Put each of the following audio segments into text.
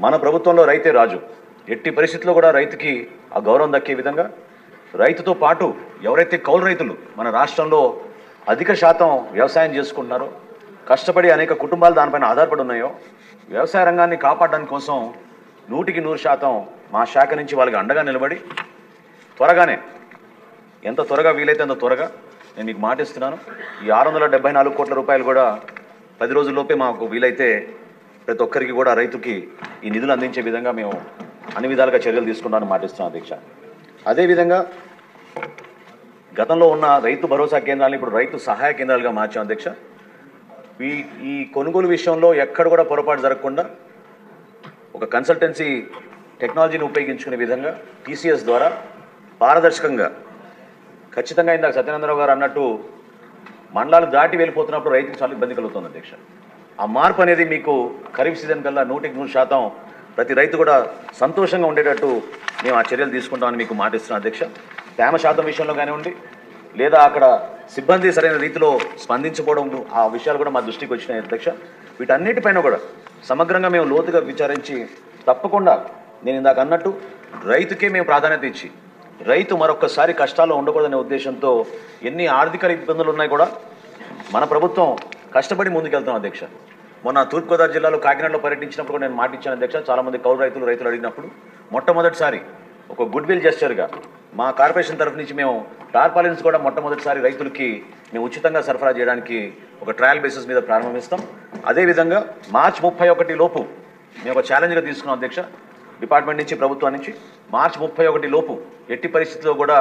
మన ప్రభుత్వంలో రైతే రాజు. ఎట్టి పరిస్థితుల్లో కూడా రైతుకి ఆ గౌరవం దక్కే విధంగా రైతుతో పాటు ఎవరైతే కౌలు రైతులు మన రాష్ట్రంలో అధిక శాతం వ్యవసాయం చేసుకుంటున్నారో, కష్టపడి అనేక కుటుంబాలు దానిపైన ఆధారపడి ఉన్నాయో, వ్యవసాయ రంగాన్ని కాపాడడానికి కోసం 100% మా శాఖ నుంచి వాళ్ళకి అండగా నిలబడి త్వరగానే, ఎంత త్వరగా వీలైతే అంత త్వరగా నేను మీకు మాటిస్తున్నాను. ఈ 674 కోట్ల రూపాయలు కూడా 10 రోజుల్లోపే మాకు వీలైతే ప్రతి ఒక్కరికి కూడా రైతుకి ఈ నిధులు అందించే విధంగా మేము అన్ని విధాలుగా చర్యలు తీసుకుంటామని మాటిస్తున్నాం అధ్యక్ష. అదేవిధంగా గతంలో ఉన్న రైతు భరోసా కేంద్రాలను ఇప్పుడు రైతు సహాయ కేంద్రాలుగా మార్చాం అధ్యక్ష. ఈ కొనుగోలు విషయంలో ఎక్కడ కూడా పొరపాటు జరగకుండా ఒక కన్సల్టెన్సీ టెక్నాలజీని ఉపయోగించుకునే విధంగా టీసీఎస్ ద్వారా పారదర్శకంగా, ఖచ్చితంగా ఇందాక సత్యనారాయణరావు గారు అన్నట్టు మండలాలు దాటి వెళ్ళిపోతున్నప్పుడు రైతుకు చాలా ఇబ్బంది కలుగుతుంది అధ్యక్ష. ఆ మార్పు అనేది మీకు ఖరీఫ్ సీజన్ కల్లా 100% ప్రతి రైతు కూడా సంతోషంగా ఉండేటట్టు మేము ఆ చర్యలు తీసుకుంటామని మీకు మాటిస్తున్నాం అధ్యక్ష. తేమ శాతం విషయంలో కానివ్వండి, లేదా అక్కడ సిబ్బంది సరైన రీతిలో స్పందించకపోవడం, ఆ విషయాలు కూడా మా దృష్టికి వచ్చినాయి అధ్యక్ష. వీటన్నిటిపైన కూడా సమగ్రంగా మేము లోతుగా విచారించి తప్పకుండా నేను ఇందాక అన్నట్టు రైతుకే మేము ప్రాధాన్యత ఇచ్చి, రైతు మరొక్కసారి కష్టాల్లో ఉండకూడదనే ఉద్దేశంతో ఎన్ని ఆర్థిక ఇబ్బందులు ఉన్నాయి కూడా మన ప్రభుత్వం కష్టపడి ముందుకెళ్తాం అధ్యక్ష. మొన్న తూర్పుగోదావరి జిల్లాలో కాకినాడలో పర్యటించినప్పుడు నేను మాటిచ్చాను అధ్యక్ష. చాలామంది కౌలు రైతులు అడిగినప్పుడు మొట్టమొదటిసారి ఒక గుడ్ విల్ జెస్చర్గా మా కార్పొరేషన్ తరఫు నుంచి మేము టార్పాలిన్స్ కూడా మొట్టమొదటిసారి రైతులకి మేము ఉచితంగా సరఫరా చేయడానికి ఒక ట్రయల్ బేసిస్ మీద ప్రారంభిస్తాం. అదేవిధంగా మార్చి 31 లోపు మేము ఒక ఛాలెంజ్గా తీసుకున్నాం అధ్యక్ష. డిపార్ట్మెంట్ నుంచి, ప్రభుత్వం నుంచి మార్చి 31 లోపు ఎట్టి పరిస్థితుల్లో కూడా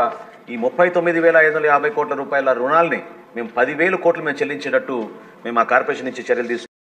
ఈ 39,550 కోట్ల రూపాయల రుణాలని మేము 10,000 కోట్లు మేము చెల్లించేటట్టు మేము ఆ కార్పొరేషన్ నుంచి చర్యలు తీసుకున్నాం.